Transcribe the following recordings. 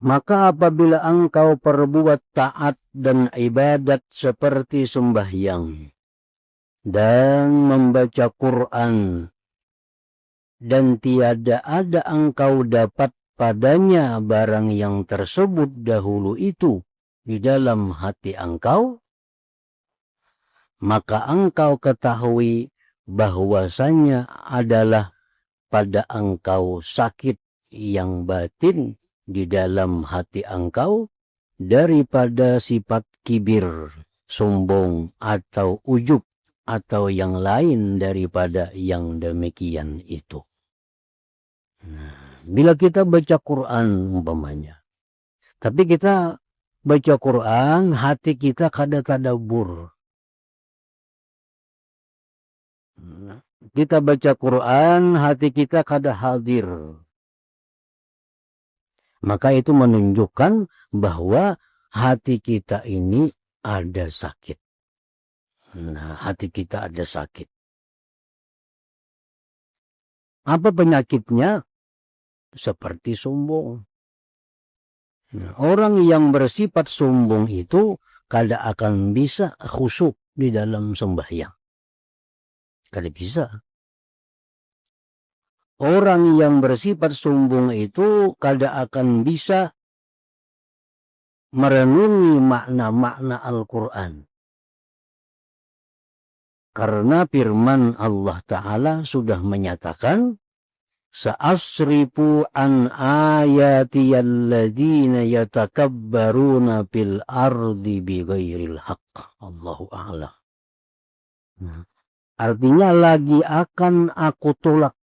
Maka apabila engkau perbuat taat dan ibadat seperti sembahyang dan membaca Quran, dan tiada ada engkau dapat padanya barang yang tersebut dahulu itu di dalam hati engkau, maka engkau ketahui bahwasanya adalah pada engkau sakit yang batin di dalam hati engkau daripada sifat kibir, sombong, atau ujub, atau yang lain daripada yang demikian itu. Nah, bila kita baca Quran umpamanya, tapi kita baca Quran, hati kita kada tadabbur. Kita baca Quran, hati kita kada hadir. Maka itu menunjukkan bahwa hati kita ini ada sakit. Nah, hati kita ada sakit. Apa penyakitnya? Seperti sombong. Nah, orang yang bersifat sombong itu kada akan bisa khusyuk di dalam sembahyang. Kada bisa. Orang yang bersifat sombong itu kada akan bisa merenungi makna-makna Al-Quran. Karena firman Allah Ta'ala sudah menyatakan, Sa'asrifu an ayati alladhina yatakabbaruna fil ardi bighairil haqq. Allahu a'lam. Artinya lagi akan aku tolak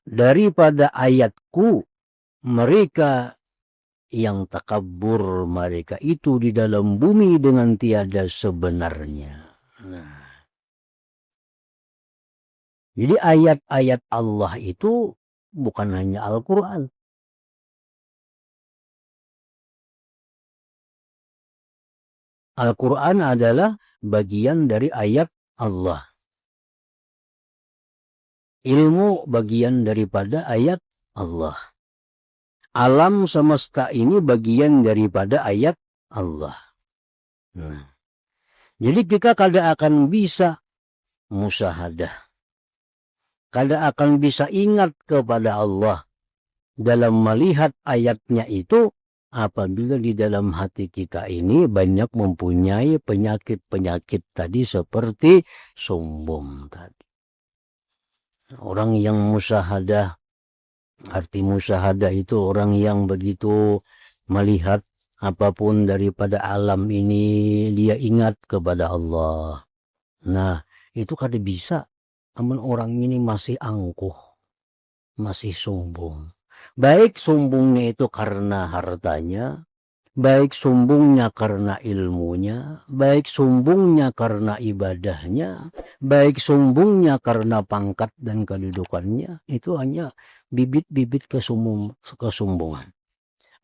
daripada ayatku mereka yang takabur, mereka itu di dalam bumi dengan tiada sebenarnya. Nah, jadi ayat-ayat Allah itu bukan hanya Al-Quran. Al-Quran adalah bagian dari ayat Allah. Ilmu bagian daripada ayat Allah. Alam semesta ini bagian daripada ayat Allah. Nah, jadi kita kada akan bisa musyahadah, kada akan bisa ingat kepada Allah dalam melihat ayatnya itu apabila di dalam hati kita ini banyak mempunyai penyakit-penyakit tadi seperti sombong tadi. Orang yang musyahadah, arti musyahadah itu orang yang begitu melihat apapun daripada alam ini dia ingat kepada Allah. Nah, itu kada bisa. Namun orang ini masih angkuh, masih sombong. Baik sombongnya itu karena hartanya, baik sombongnya karena ilmunya, baik sombongnya karena ibadahnya, baik sombongnya karena pangkat dan kedudukannya. Itu hanya bibit-bibit kesombongan.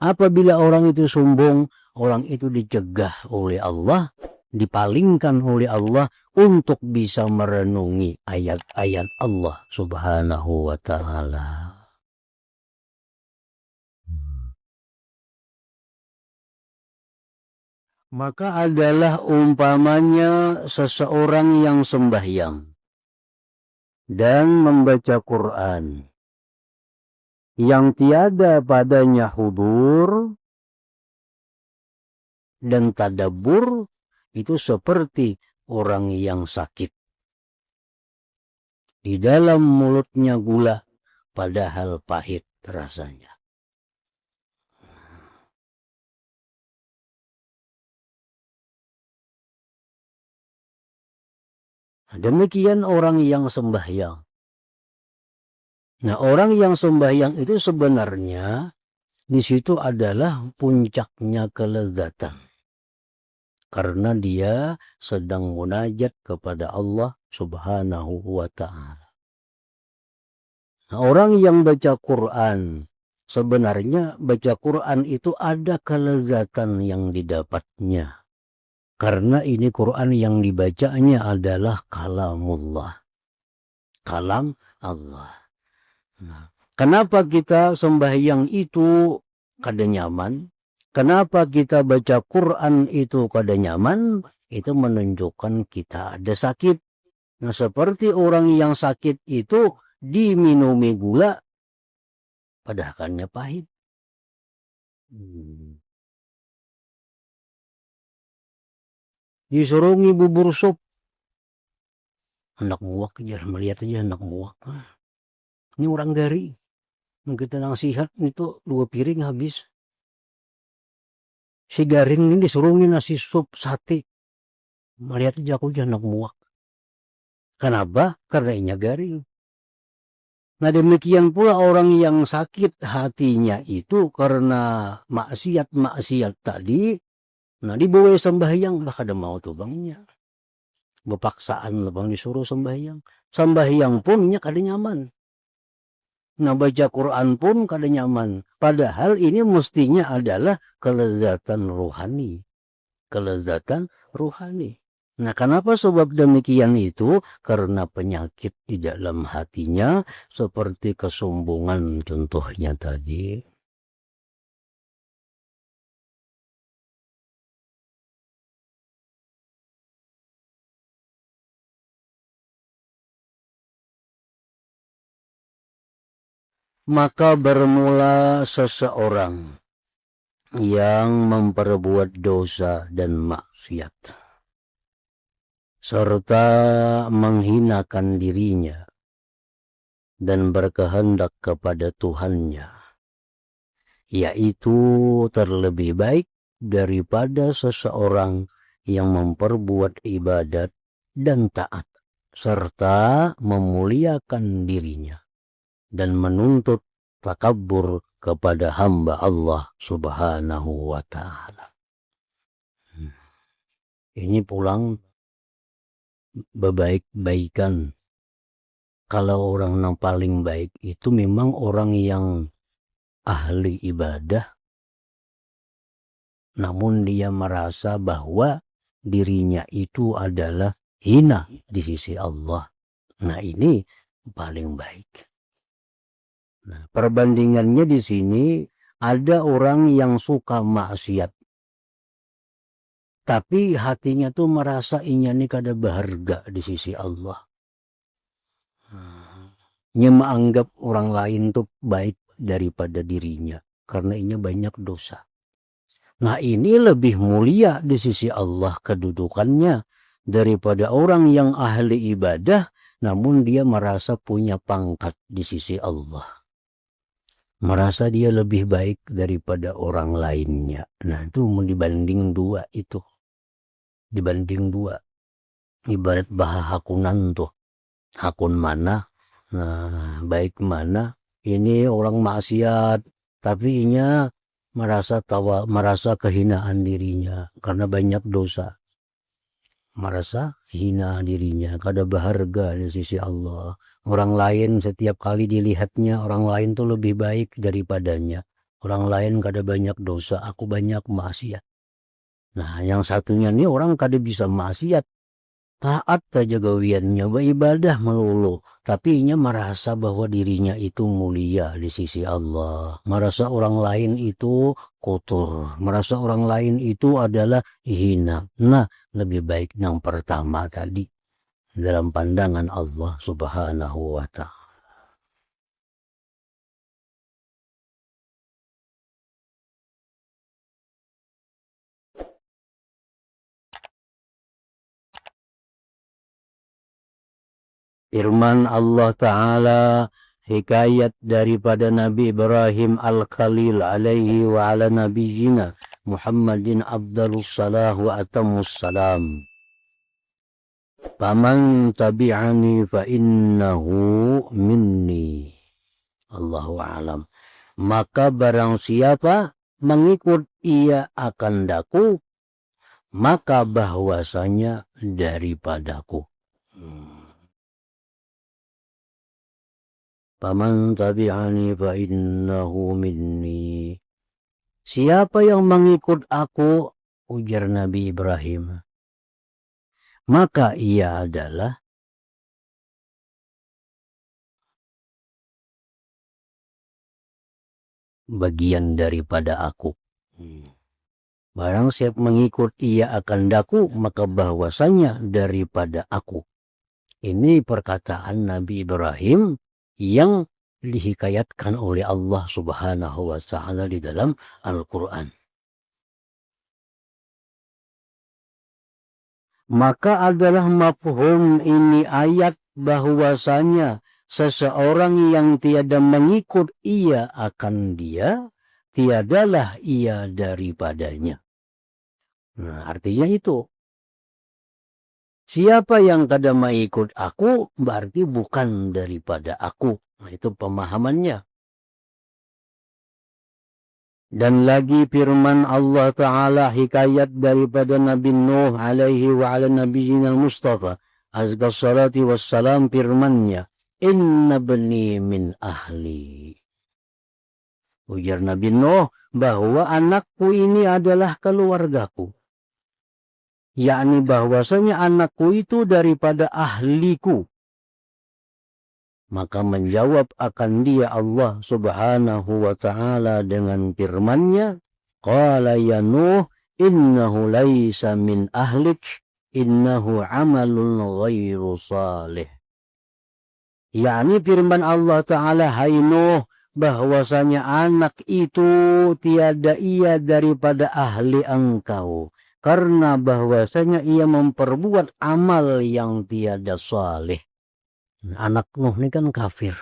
Apabila orang itu sombong, orang itu dicegah oleh Allah, dipalingkan oleh Allah untuk bisa merenungi ayat-ayat Allah Subhanahu wa ta'ala. Maka adalah umpamanya seseorang yang sembahyang dan membaca Quran yang tiada padanya hudur dan tadabbur, itu seperti orang yang sakit. Di dalam mulutnya gula, padahal pahit rasanya. Demikian orang yang sembahyang. Nah, orang yang sembahyang itu sebenarnya di situ adalah puncaknya kelezatan. Karena dia sedang munajat kepada Allah Subhanahu wa ta'ala. Nah, orang yang baca Quran, sebenarnya baca Quran itu ada kelezatan yang didapatnya. Karena ini Quran yang dibacanya adalah kalamullah. Kalam Allah. Nah, Kenapa kita sembahyang itu kada nyaman? Kenapa kita baca Quran itu kada nyaman? Itu menunjukkan kita ada sakit. Nah, seperti orang yang sakit itu diminumi gula, padahalnya pahit. Disurungi bubur sup, anak muak aja, melihat aja anak muak. Ini orang gari, kita nasihat itu 2 piring habis. Si garing ini disurungi nasi sup sate, melihat aja aku aja anak muak. Kenapa? Karena inya garing. Nah, demikian pula orang yang sakit hatinya itu karena maksiat tadi. Nah, dibawa sembahyang bah kada mau tuh bangnya. Bepaksaan lah bang disuruh sembahyang. Sembahyang pun nya kada nyaman. Nah, baca Quran pun kada nyaman. Padahal ini mestinya adalah kelezatan rohani. Kelezatan rohani. Nah, kenapa sebab demikian itu? Karena penyakit di dalam hatinya seperti kesombongan contohnya tadi. Maka bermula seseorang yang memperbuat dosa dan maksiat serta menghinakan dirinya dan berkehendak kepada Tuhannya, yaitu terlebih baik daripada seseorang yang memperbuat ibadat dan taat serta memuliakan dirinya dan menuntut takabur kepada hamba Allah Subhanahu wa ta'ala. Ini pulang bebaik-baikan. Kalau orang yang paling baik itu memang orang yang ahli ibadah, namun dia merasa bahwa dirinya itu adalah hina di sisi Allah. Nah, ini paling baik. Nah, perbandingannya di sini ada orang yang suka maksiat, tapi hatinya tuh merasa inya ini kada berharga di sisi Allah. Nya menganggap orang lain tuh baik daripada dirinya karena inya banyak dosa. Nah, ini lebih mulia di sisi Allah kedudukannya daripada orang yang ahli ibadah namun dia merasa punya pangkat di sisi Allah. Merasa dia lebih baik daripada orang lainnya. Nah, itu mau dibanding dua itu. Dibanding dua. Ibarat hakunan tuh. Hakun mana? Nah, baik mana? Ini orang maksiat. Tapi inya merasa kehinaan dirinya karena banyak dosa. Merasa hina dirinya, kada berharga di sisi Allah. Orang lain setiap kali dilihatnya orang lain tuh lebih baik daripadanya. Orang lain kada banyak dosa, aku banyak maksiat. Nah, yang satunya nih orang kada bisa maksiat. Taat saja gawiannya, beribadah melulu. Tapi inya merasa bahwa dirinya itu mulia di sisi Allah. Merasa orang lain itu kotor. Merasa orang lain itu adalah hina. Nah, lebih baik yang pertama tadi. Dalam pandangan Allah Subhanahu wa ta'ala. Firman Allah Ta'ala hikayat daripada Nabi Ibrahim Al-Khalil alaihi wa ala nabiyina Muhammadin Abdalus Salah wa Atamus Salam. Faman tabi'ani fa innahu minni. Allahu a'lam. Maka barang siapa mengikut ia akan daku, maka bahwasanya daripadaku. Faman tabi'ani fa innahu minni. Siapa yang mengikut aku, ujar Nabi Ibrahim, maka ia adalah bagian daripada aku. Barang siapa mengikut ia akan daku, maka bahwasanya daripada aku. Ini perkataan Nabi Ibrahim yang dihikayatkan oleh Allah Subhanahu wa Ta'ala di dalam Al-Quran. Maka adalah mafhum ini ayat bahwasanya seseorang yang tiada mengikut ia akan dia, tiadalah ia daripadanya. Nah, artinya itu. Siapa yang kada mengikut aku, berarti bukan daripada aku. Nah, itu pemahamannya. Dan lagi firman Allah Ta'ala hikayat daripada Nabi Nuh alaihi wa ala nabiyina al-Mustafa azka salati wassalam, firmannya, inna bani min ahli. Ujar Nabi Nuh bahwa anakku ini adalah keluargaku. Yakni bahwasanya anakku itu daripada ahliku. Maka menjawab akan dia Allah Subhanahu wa Ta'ala dengan firman-Nya, qala ya Nuh innahu laisa min ahlik, innahu amalun ghairu salih. Yakni firman Allah Ta'ala, hai Nuh, bahwasanya anak itu tiada ia daripada ahli engkau, karena bahwasanya ia memperbuat amal yang tiada saleh. Anak Nuh ini kan kafir.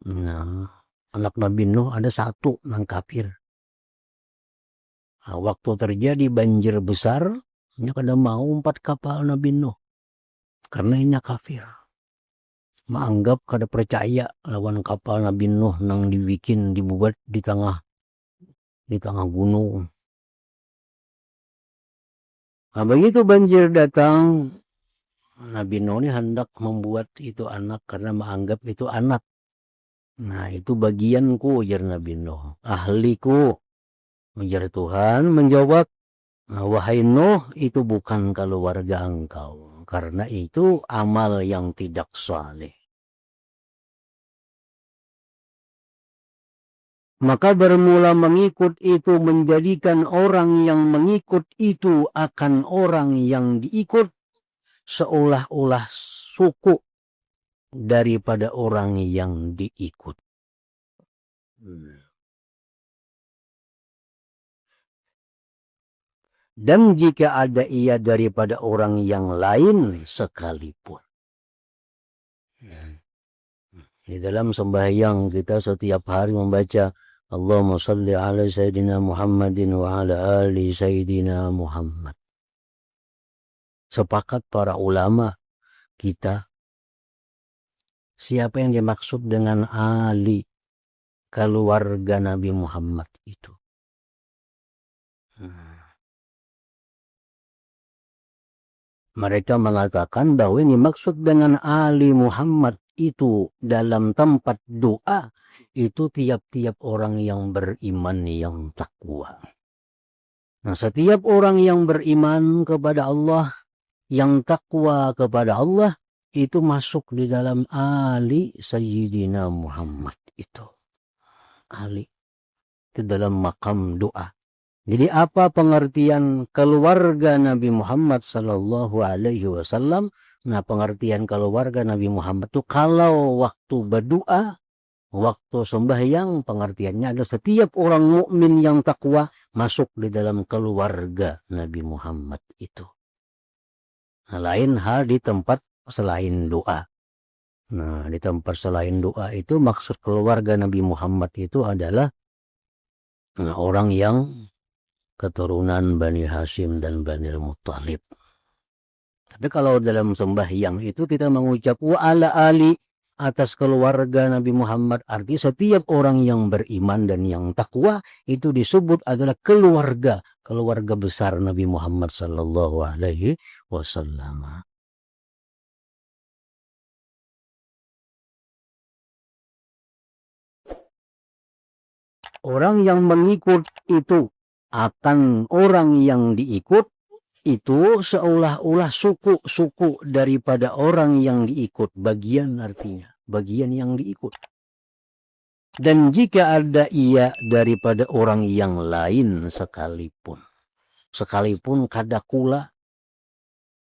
Nah, anak Nabi Nuh ada satu yang kafir. Nah, waktu terjadi banjir besar, ini kada mau 4 kapal Nabi Nuh. Karena ini kafir. Menganggap kada percaya lawan kapal Nabi Nuh yang dibikin, dibuat di tengah gunung. Nah, begitu banjir datang, Nabi Nuh ini hendak membuat itu anak karena menganggap itu anak. Nah, itu bagianku, ujar Nabi Nuh. Ahliku, ujar Tuhan. Menjawab, nah, wahai Nuh, itu bukan keluarga engkau, karena itu amal yang tidak saleh. Maka bermula mengikut itu menjadikan orang yang mengikut itu akan orang yang diikut seolah-olah suku daripada orang yang diikut. Dan jika ada ia daripada orang yang lain sekalipun. Di dalam sembahyang kita setiap hari membaca Allahumma salli ala Sayyidina Muhammadin wa ala ali Sayyidina Muhammad. Sepakat para ulama kita, siapa yang dimaksud dengan ali, keluarga Nabi Muhammad itu. Mereka mengatakan bahwa ini maksud dengan ali Muhammad itu dalam tempat doa itu tiap-tiap orang yang beriman yang takwa. Nah, setiap orang yang beriman kepada Allah, yang takwa kepada Allah, itu masuk di dalam ali Sayyidina Muhammad itu. Ali itu dalam makam doa. Jadi apa pengertian keluarga Nabi Muhammad Sallallahu Alaihi Wasallam? Nah, pengertian keluarga Nabi Muhammad itu kalau waktu berdoa, waktu sembahyang, pengertiannya adalah setiap orang mukmin yang takwa masuk di dalam keluarga Nabi Muhammad itu. Nah, lain hal di tempat selain doa. Nah, di tempat selain doa itu maksud keluarga Nabi Muhammad itu adalah orang yang keturunan Bani Hashim dan Bani Muttalib. Tapi kalau dalam sembahyang itu kita mengucap wa ala ali atas keluarga Nabi Muhammad, arti setiap orang yang beriman dan yang takwa itu disebut adalah keluarga besar Nabi Muhammad Sallallahu Alaihi Wasallam. Orang yang mengikut itu akan orang yang diikut itu seolah-olah suku daripada orang yang diikut. Bagian artinya, bagian yang diikut. Dan jika ada ia daripada orang yang lain sekalipun kadakula,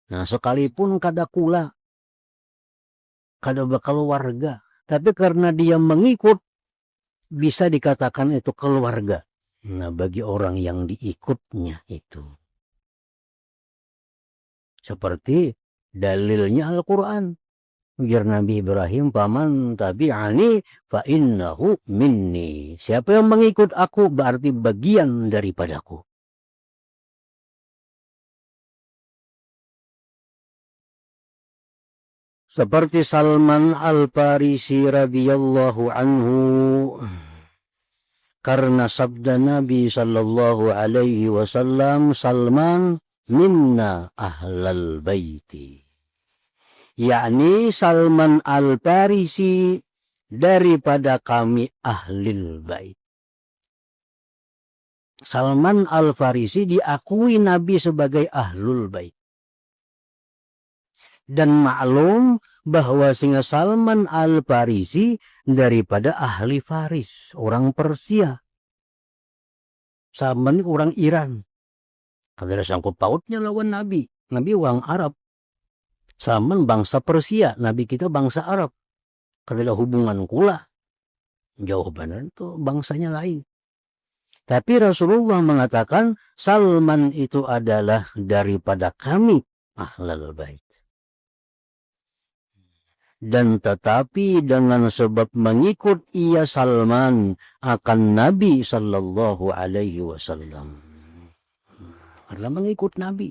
sekalipun kadakula, kada bakal warga, tapi karena dia mengikut, bisa dikatakan itu keluarga. Nah, bagi orang yang diikutnya itu. Seperti dalilnya Al-Quran. Ujar Nabi Ibrahim, "Faman tabi'ani fa innahu minni." Siapa yang mengikut aku berarti bagian daripadaku. Seperti Salman Al-Farisi radhiyallahu anhu, karena sabda Nabi sallallahu alaihi wasallam, "Salman minna ahlal baiti." Yakni Salman Al-Farisi daripada kami ahlil bait. Salman Al-Farisi diakui Nabi sebagai ahlul bait. Dan maklum bahwa singa Salman Al-Farisi daripada ahli Faris, orang Persia. Salman orang Iran. Ada sangkut pautnya lawan Nabi. Nabi orang Arab. Salman bangsa Persia, Nabi kita bangsa Arab. Kadalah hubungan kula. Jauh benar itu bangsanya lain. Tapi Rasulullah mengatakan Salman itu adalah daripada kami ahlul bait. Dan tetapi dengan sebab mengikut ia Salman akan Nabi sallallahu alaihi wasallam. Karena mengikut Nabi.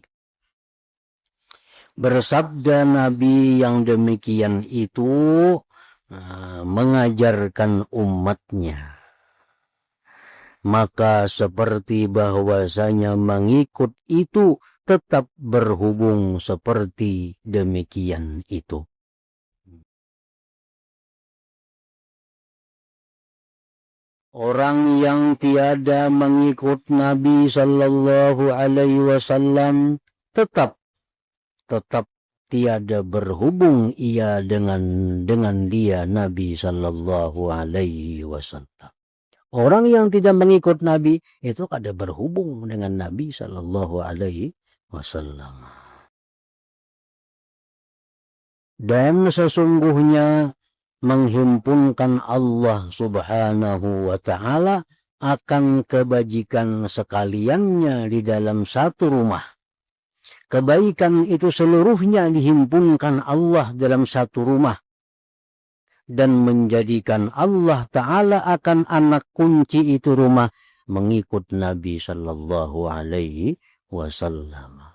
Bersabda Nabi yang demikian itu mengajarkan umatnya. Maka seperti bahwasanya mengikut itu tetap berhubung seperti demikian itu. Orang yang tiada mengikut Nabi sallallahu alaihi wasallam tetap tiada berhubung ia dengan dia Nabi sallallahu alaihi wasallam. Orang yang tidak mengikut Nabi itu kada berhubung dengan Nabi sallallahu alaihi wasallam. Dan sesungguhnya menghimpunkan Allah Subhanahu wa taala akan kebajikan sekaliannya di dalam satu rumah. Kebaikan itu seluruhnya dihimpunkan Allah dalam satu rumah. Dan menjadikan Allah Ta'ala akan anak kunci itu rumah mengikut Nabi Sallallahu Alaihi Wasallam.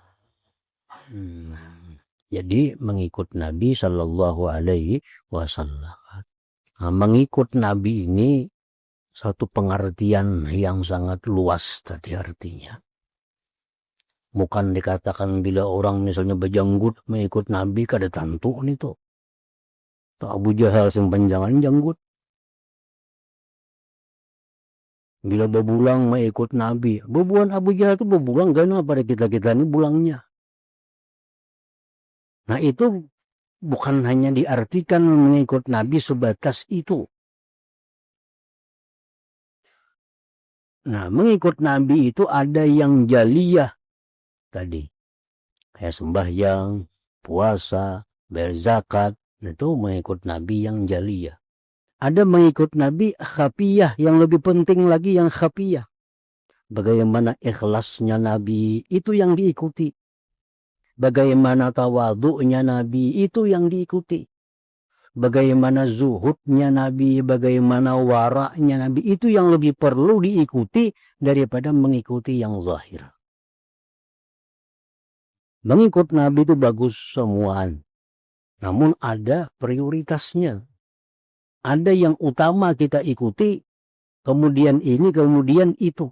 Jadi mengikut Nabi Sallallahu Alaihi Wasallam. Mengikut Nabi ini satu pengertian yang sangat luas tadi artinya. Bukan dikatakan bila orang misalnya berjanggut mengikut Nabi kada tantu nih tuh. Abu Jahal sempanjangan janggut. Bila bebulang mengikut Nabi. Bebuan Abu Jahal itu bebulang gana pada kita-kita ini bulangnya. Nah itu bukan hanya diartikan mengikut Nabi sebatas itu. Nah mengikut Nabi itu ada yang jaliyah. Tadi kayak sembahyang, puasa, berzakat, itu mengikut Nabi yang jaliyah. Ada mengikut Nabi khafiyah, yang lebih penting lagi yang khafiyah. Bagaimana ikhlasnya Nabi itu yang diikuti. Bagaimana tawadhu'nya Nabi itu yang diikuti. Bagaimana zuhudnya Nabi, bagaimana waraknya Nabi itu yang lebih perlu diikuti daripada mengikuti yang zahir. Mengikut Nabi itu bagus semuaan. Namun ada prioritasnya. Ada yang utama kita ikuti, kemudian ini, kemudian itu.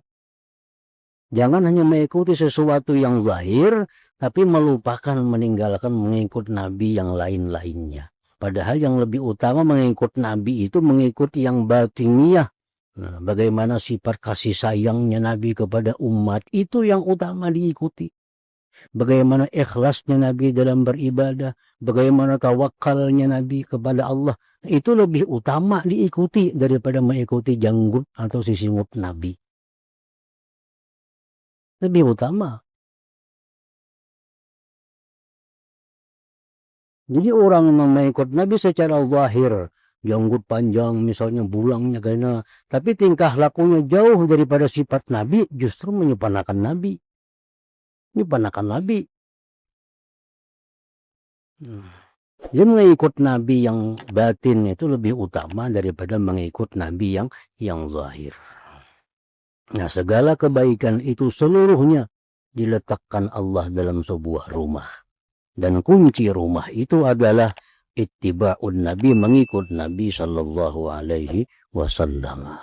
Jangan hanya mengikuti sesuatu yang zahir, tapi melupakan meninggalkan mengikut Nabi yang lain-lainnya. Padahal yang lebih utama mengikut Nabi itu mengikut yang batiniyah. Nah, bagaimana sifat kasih sayangnya Nabi kepada umat, itu yang utama diikuti. bagaimana ikhlasnya Nabi dalam beribadah, bagaimana tawakalnya Nabi kepada Allah. Itu lebih utama diikuti daripada mengikuti janggut atau sisingut Nabi. Lebih utama. Jadi orang yang mengikut Nabi secara zahir, janggut panjang misalnya, bulangnya gana, tapi tingkah lakunya jauh daripada sifat Nabi, justru menyepanakan Nabi. Menyepanakan Nabi. Jadi mengikut Nabi yang batin itu lebih utama daripada mengikut Nabi yang zahir. Nah, segala kebaikan itu seluruhnya diletakkan Allah dalam sebuah rumah. Dan kunci rumah itu adalah ittiba'un Nabi, mengikut Nabi sallallahu alaihi wasallam.